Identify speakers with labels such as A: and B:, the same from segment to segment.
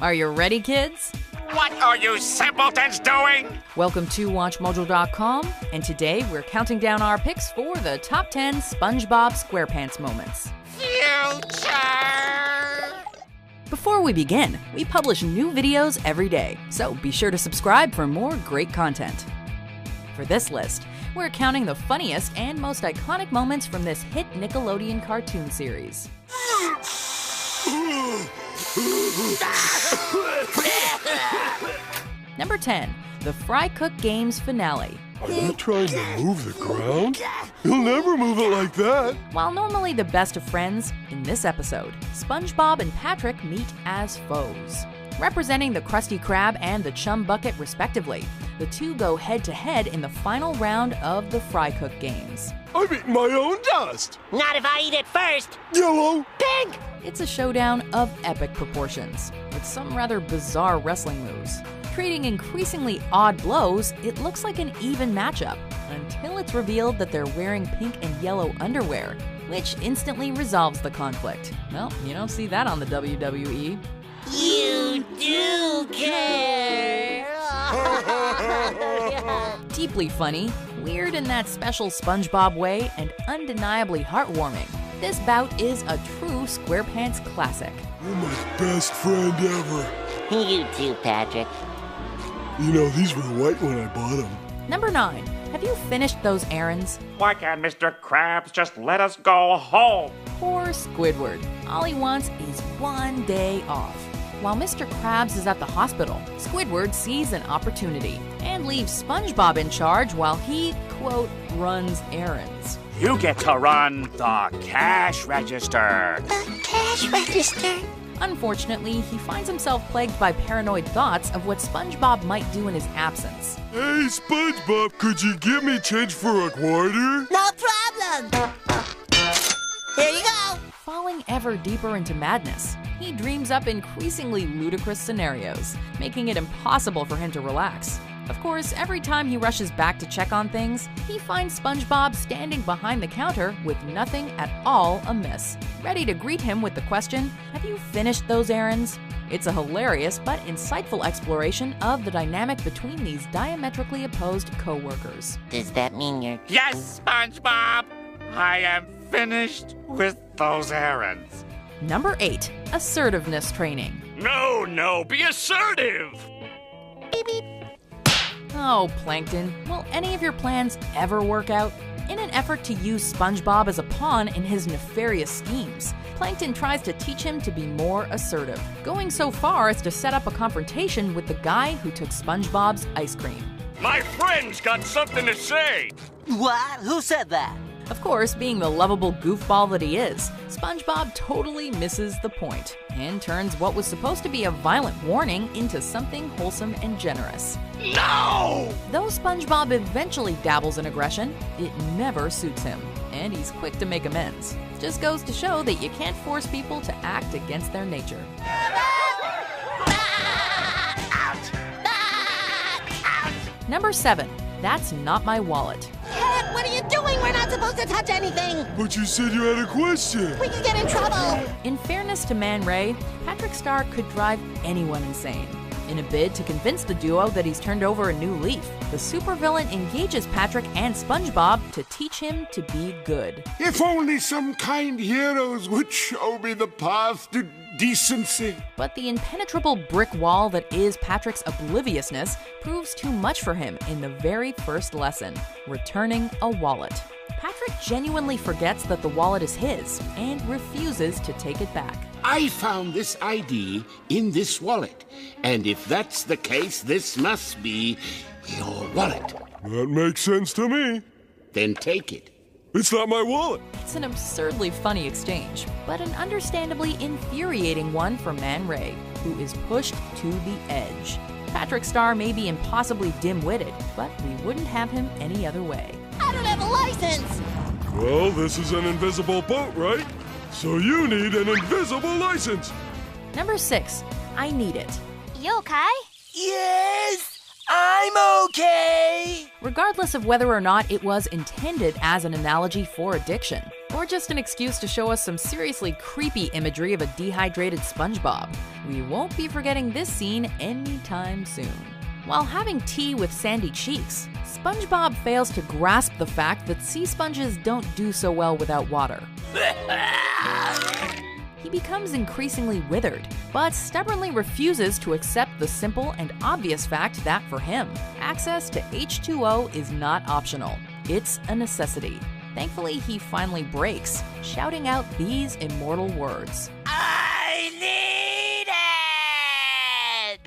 A: Are you ready, kids?
B: What are you simpletons doing?
A: Welcome to WatchMojo.com, and today we're counting down our picks for the top 10 SpongeBob SquarePants moments.
B: Future!
A: Before we begin, we publish new videos every day, so be sure to subscribe for more great content. For this list, we're counting the funniest and most iconic moments from this hit Nickelodeon cartoon series. Number 10, the Fry Cook Games finale.
C: Are you trying to move the ground? You'll never move it like that.
A: While normally the best of friends, in this episode, SpongeBob and Patrick meet as foes. Representing the Krusty Krab and the Chum Bucket respectively, the two go head-to-head in the final round of the Fry Cook Games.
C: I've eaten my own dust.
D: Not if I eat it first!
C: Yellow.
D: Pink!
A: It's a showdown of epic proportions, with some rather bizarre wrestling moves. Trading increasingly odd blows, it looks like an even matchup, until it's revealed that they're wearing pink and yellow underwear, which instantly resolves the conflict. Well, you don't see that on the WWE.
D: You do care!
A: Deeply funny, weird in that special SpongeBob way, and undeniably heartwarming, this bout is a true SquarePants classic.
C: You're my best friend ever.
D: You too, Patrick.
C: You know, these were white when I bought them.
A: Number 9. Have you finished those errands?
B: Why can't Mr. Krabs just let us go home?
A: Poor Squidward. All he wants is one day off. While Mr. Krabs is at the hospital, Squidward sees an opportunity and leaves SpongeBob in charge while he, quote, runs errands.
B: You get to run the cash register.
D: The cash register?
A: Unfortunately, he finds himself plagued by paranoid thoughts of what SpongeBob might do in his absence.
C: Hey, SpongeBob, could you give me change for a quarter?
D: No problem! Here you go!
A: Falling ever deeper into madness, he dreams up increasingly ludicrous scenarios, making it impossible for him to relax. Of course, every time he rushes back to check on things, he finds SpongeBob standing behind the counter with nothing at all amiss, ready to greet him with the question, "Have you finished those errands?" It's a hilarious but insightful exploration of the dynamic between these diametrically opposed co-workers.
D: Does that mean you're...
B: Yes, SpongeBob! I am finished with those errands.
A: Number 8, assertiveness training.
B: No, be assertive!
D: Beep beep.
A: Oh, Plankton, will any of your plans ever work out? In an effort to use SpongeBob as a pawn in his nefarious schemes, Plankton tries to teach him to be more assertive, going so far as to set up a confrontation with the guy who took SpongeBob's ice cream.
B: My friend's got something to say!
D: What? Who said that?
A: Of course, being the lovable goofball that he is, SpongeBob totally misses the point and turns what was supposed to be a violent warning into something wholesome and generous.
B: No!
A: Though SpongeBob eventually dabbles in aggression, it never suits him, and he's quick to make amends. Just goes to show that you can't force people to act against their nature. Number 7, that's not my wallet.
D: Cat, what are you doing? We're not supposed to touch anything!
C: But you said you had a question.
D: We could get in trouble!
A: In fairness to Man Ray, Patrick Star could drive anyone insane. In a bid to convince the duo that he's turned over a new leaf, the supervillain engages Patrick and SpongeBob to teach him to be good.
E: If only some kind heroes would show me the path to decency.
A: But the impenetrable brick wall that is Patrick's obliviousness proves too much for him in the very first lesson, returning a wallet. Patrick genuinely forgets that the wallet is his and refuses to take it back.
E: I found this ID in this wallet, and if that's the case, this must be your wallet.
C: That makes sense to me.
E: Then take it.
C: It's not my wallet.
A: It's an absurdly funny exchange, but an understandably infuriating one for Man Ray, who is pushed to the edge. Patrick Star may be impossibly dim-witted, but we wouldn't have him any other way.
D: I don't have a license!
C: Well, this is an invisible boat, right? So you need an invisible license.
A: Number 6, I Need It.
F: You okay?
D: Yes! I'm okay!
A: Regardless of whether or not it was intended as an analogy for addiction, or just an excuse to show us some seriously creepy imagery of a dehydrated SpongeBob. We won't be forgetting this scene anytime soon. While having tea with sandy cheeks, SpongeBob fails to grasp the fact that sea sponges don't do so well without water. He becomes increasingly withered, but stubbornly refuses to accept the simple and obvious fact that for him, access to H2O is not optional. It's a necessity. Thankfully, he finally breaks, shouting out these immortal words.
D: I need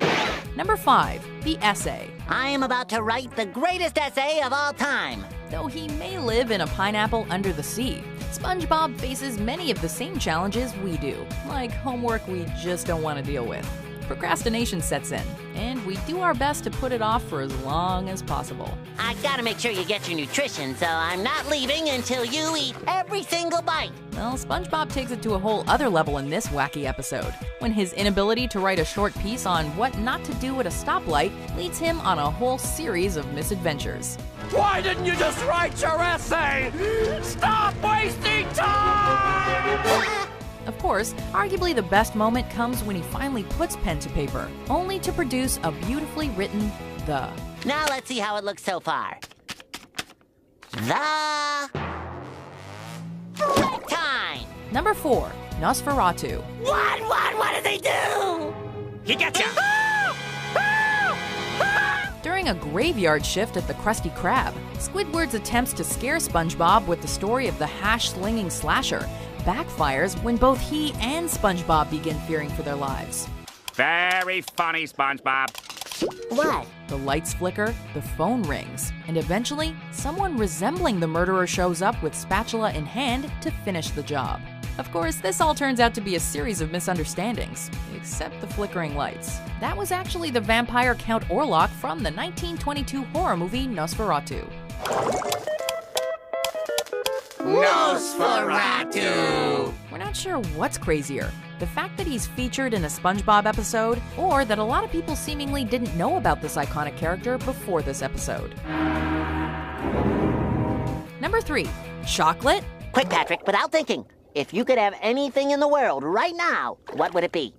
D: it!
A: Number 5. The essay.
D: I am about to write the greatest essay of all time.
A: Though he may live in a pineapple under the sea, SpongeBob faces many of the same challenges we do, like homework we just don't want to deal with. Procrastination sets in, and we do our best to put it off for as long as possible.
D: I gotta make sure you get your nutrition, so I'm not leaving until you eat every single bite.
A: Well, SpongeBob takes it to a whole other level in this wacky episode, when his inability to write a short piece on what not to do at a stoplight leads him on a whole series of misadventures.
B: Why didn't you just write your essay? Stop wasting time!
A: Of course, arguably the best moment comes when he finally puts pen to paper, only to produce a beautifully written "the."
D: Now let's see how it looks so far. The break time.
A: Number 4. Nosferatu.
D: What did they do?
B: He gets ya!
A: During a graveyard shift at the Krusty Krab, Squidward's attempts to scare SpongeBob with the story of the hash-slinging slasher backfires when both he and SpongeBob begin fearing for their lives.
B: Very funny, SpongeBob.
D: What?
A: The lights flicker, the phone rings, and eventually, someone resembling the murderer shows up with spatula in hand to finish the job. Of course, this all turns out to be a series of misunderstandings, except the flickering lights. That was actually the vampire Count Orlok from the 1922 horror movie Nosferatu.
E: Nosferatu!
A: We're not sure what's crazier, the fact that he's featured in a SpongeBob episode, or that a lot of people seemingly didn't know about this iconic character before this episode. Number 3. Chocolate?
D: Quick, Patrick, without thinking. If you could have anything in the world right now, what would it be?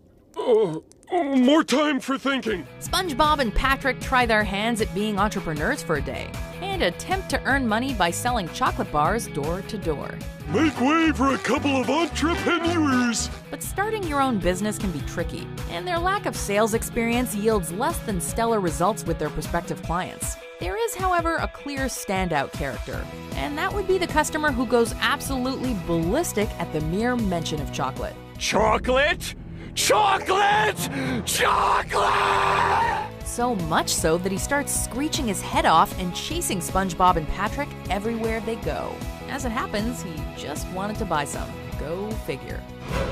C: More time for thinking.
A: SpongeBob and Patrick try their hands at being entrepreneurs for a day, and attempt to earn money by selling chocolate bars door to door.
C: Make way for a couple of entrepreneurs.
A: But starting your own business can be tricky, and their lack of sales experience yields less than stellar results with their prospective clients. There is, however, a clear standout character, and that would be the customer who goes absolutely ballistic at the mere mention of chocolate.
B: Chocolate? Chocolate! Chocolate!
A: So much so that he starts screeching his head off and chasing SpongeBob and Patrick everywhere they go. As it happens, he just wanted to buy some. Go figure.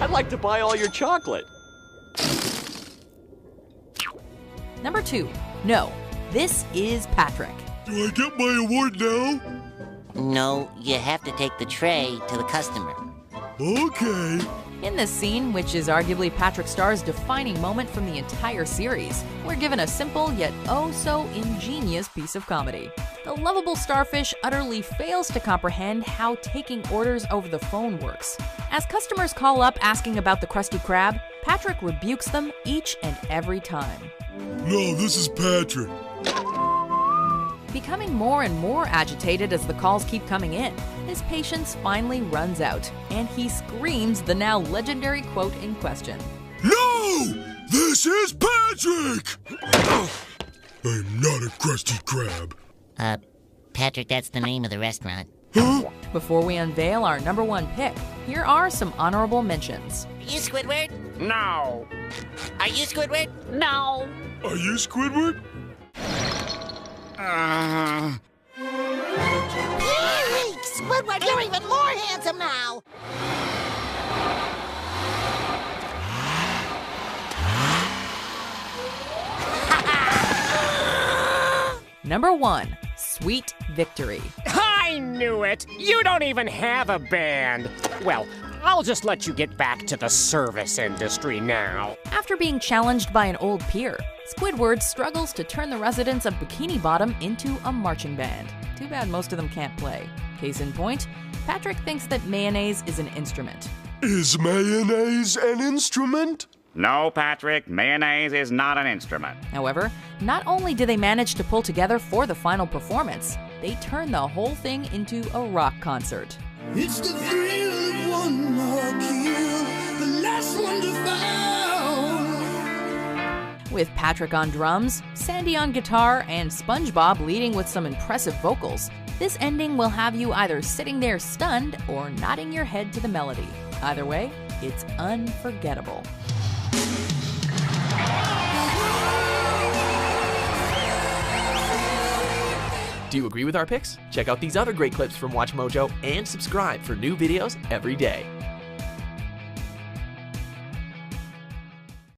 F: I'd like to buy all your chocolate.
A: Number 2. No, this is Patrick.
C: Do I get my award now?
D: No, you have to take the tray to the customer.
C: Okay.
A: In this scene, which is arguably Patrick Star's defining moment from the entire series, we're given a simple yet oh-so-ingenious piece of comedy. The lovable starfish utterly fails to comprehend how taking orders over the phone works. As customers call up asking about the Krusty Krab, Patrick rebukes them each and every time.
C: No, this is Patrick.
A: Becoming more and more agitated as the calls keep coming in, his patience finally runs out, and he screams the now legendary quote in question.
C: No! This is Patrick! I'm not a Krusty Krab.
D: Patrick, that's the name of the restaurant.
C: Huh?
A: Before we unveil our number 1 pick, here are some honorable mentions.
D: Are you Squidward?
B: No.
D: Are you Squidward? No.
C: Are you Squidward?
D: Yay! Squidward, you're even more handsome now!
A: Number 1. Sweet Victory.
F: I knew it! You don't even have a band! Well, I'll just let you get back to the service industry now.
A: After being challenged by an old peer, Squidward struggles to turn the residents of Bikini Bottom into a marching band. Too bad most of them can't play. Case in point, Patrick thinks that mayonnaise is an instrument.
C: Is mayonnaise an instrument?
G: No, Patrick, mayonnaise is not an instrument.
A: However, not only do they manage to pull together for the final performance, they turn the whole thing into a rock concert.
H: It's the thrill of one more kill, the last one to fall.
A: With Patrick on drums, Sandy on guitar, and Spongebob leading with some impressive vocals, this ending will have you either sitting there stunned or nodding your head to the melody. Either way, it's unforgettable.
I: Do you agree with our picks? Check out these other great clips from WatchMojo and subscribe for new videos every day.